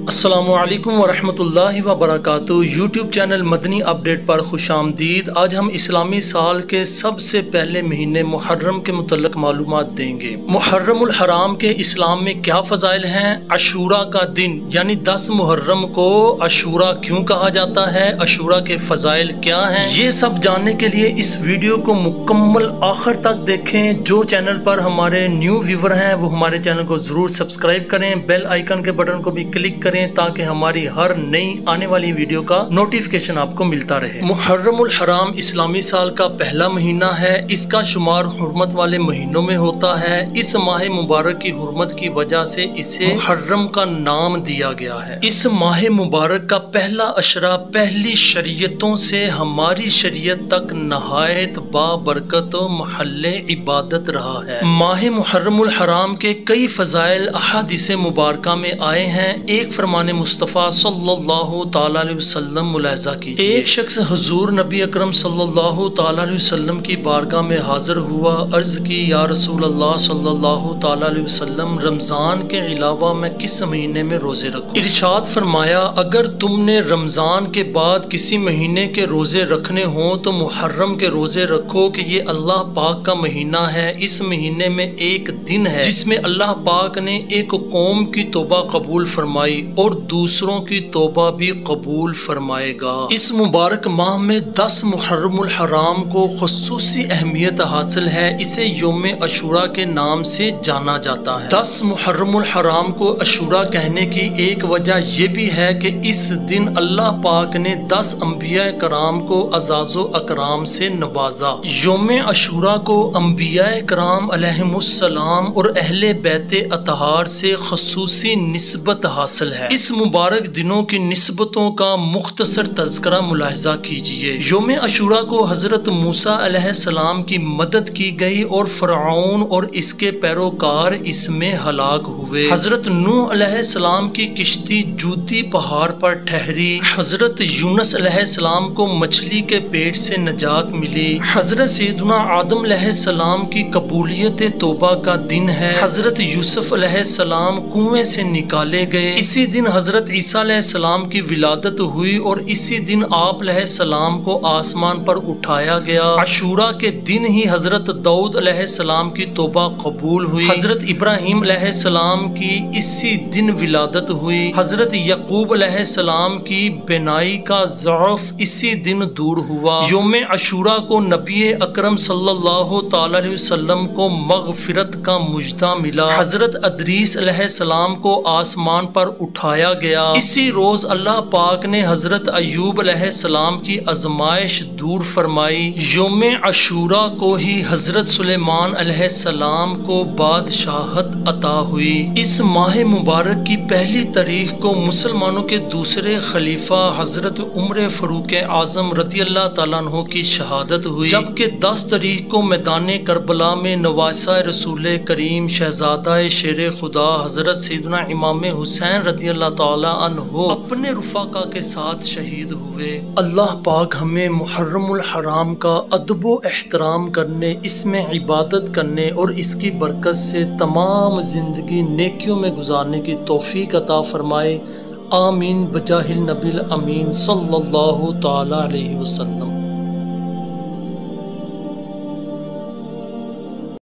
السلام علیکم ورحمۃ اللہ وبرکاتہ۔ یوٹیوب چینل مدنی اپڈیٹ پر خوش آمدید۔ آج ہم اسلامی سال کے سب سے پہلے مہینے محرم کے متعلق معلومات دیں گے۔ محرم الحرام کے اسلام میں کیا فضائل ہیں؟ عاشورہ کا دن یعنی 10 محرم کو عاشورہ کیوں کہا جاتا ہے؟ عاشورہ کے فضائل کیا ہیں؟ یہ سب جاننے کے لیے اس ویڈیو کو مکمل آخر تک دیکھیں۔ جو چینل پر ہمارے نیو ویور ہیں وہ ہمارے چینل کو ضرور سبسکرائب کریں، بیل آئیکن کے بٹن کو بھی کلک کریں تاکہ ہماری ہر نئی آنے والی ویڈیو کا نوٹیفیکیشن آپ کو ملتا رہے۔ محرم الحرام اسلامی سال کا پہلا مہینہ ہے۔ اس کا شمار حرمت والے مہینوں میں ہوتا ہے۔ اس ماہ مبارک کی حرمت کی وجہ سے اسے محرم کا نام دیا گیا ہے۔ اس ماہ مبارک کا پہلا عشرہ پہلی شریعتوں سے ہماری شریعت تک نہایت بابرکت و محل عبادت رہا ہے۔ ماہ محرم الحرام کے کئی فضائل احادیث مبارکہ میں آئے ہیں۔ ایک فرمان مصطفیٰ صلی اللہ تعالی علیہ وسلم ملاحظہ کیجئے۔ ایک شخص حضور نبی اکرم صلی اللہ تعالی علیہ وسلم کی بارگاہ میں حاضر ہوا، عرض کی یا رسول اللہ صلی اللہ تعالی علیہ وسلم، رمضان کے علاوہ میں کس مہینے میں روزے رکھوں؟ ارشاد فرمایا اگر تم نے رمضان کے بعد کسی مہینے کے روزے رکھنے ہوں تو محرم کے روزے رکھو کہ یہ اللہ پاک کا مہینہ ہے۔ اس مہینے میں ایک دن ہے جس میں اللہ پاک نے ایک قوم کی توبہ قبول فرمائی اور دوسروں کی توبہ بھی قبول فرمائے گا۔ اس مبارک ماہ میں 10 محرم الحرام کو خصوصی اہمیت حاصل ہے۔ اسے یوم عاشورہ کے نام سے جانا جاتا ہے۔ 10 محرم الحرام کو عاشورہ کہنے کی ایک وجہ یہ بھی ہے کہ اس دن اللہ پاک نے 10 انبیاء کرام کو اعزاز و اکرام سے نوازا۔ یوم عاشورہ کو انبیاء کرام علیہم السلام اور اہل بیت اطہار سے خصوصی نسبت حاصل ہے۔ اس مبارک دنوں کی نسبتوں کا مختصر تذکرہ ملاحظہ کیجئے۔ یوم عاشورہ کو حضرت موسیٰ علیہ السلام کی مدد کی گئی اور فرعون اور اس کے پیروکار اس میں ہلاک ہوئے۔ حضرت نوح علیہ السلام کی کشتی جودی پہاڑ پر ٹھہری۔ حضرت یونس علیہ السلام کو مچھلی کے پیٹ سے نجات ملی۔ حضرت سیدنا آدم علیہ السلام کی قبولیت توبہ کا دن ہے۔ حضرت یوسف علیہ السلام کنویں سے نکالے گئے۔ اسی دن حضرت عیسیٰ علیہ السلام کی ولادت ہوئی اور اسی دن آپ علیہ السلام کو آسمان پر اٹھایا گیا۔ عاشورہ کے دن ہی حضرت داؤد علیہ السلام کی توبہ قبول ہوئی۔ حضرت ابراہیم علیہ السلام کی اسی دن ولادت ہوئی۔ حضرت یعقوب علیہ السلام کی بینائی کا ضعف اسی دن دور ہوا۔ یوم عاشورہ کو نبی اکرم صلی اللہ تعالی علیہ وسلم کو مغفرت کا مژدہ ملا۔ حضرت ادریس علیہ السلام کو آسمان پر اٹھایا گیا۔ اسی روز اللہ پاک نے حضرت ایوب علیہ السلام کی آزمائش دور فرمائی۔ یوم عاشورہ کو ہی حضرت سلیمان علیہ السلام کو بادشاہت عطا ہوئی۔ اس ماہ مبارک کی پہلی تاریخ کو مسلمانوں کے دوسرے خلیفہ حضرت عمر فاروق اعظم رضی اللہ تعالیٰ عنہ کی شہادت ہوئی، جبکہ 10 تاریخ کو میدان کربلا میں نواسہ رسول کریم شہزادہ شیر خدا حضرت سیدنا امام حسین رضی اللہ تعالیٰ عنہ اپنے رفقا کے ساتھ شہید ہوئے۔ اللہ پاک ہمیں محرم الحرام کا ادب و احترام کرنے، اس میں عبادت کرنے اور اس کی برکت سے تمام زندگی نیکیوں میں گزارنے کی توفیق عطا فرمائے۔ آمین بجاہ النبی الامین صلی اللہ تعالی علیہ وسلم۔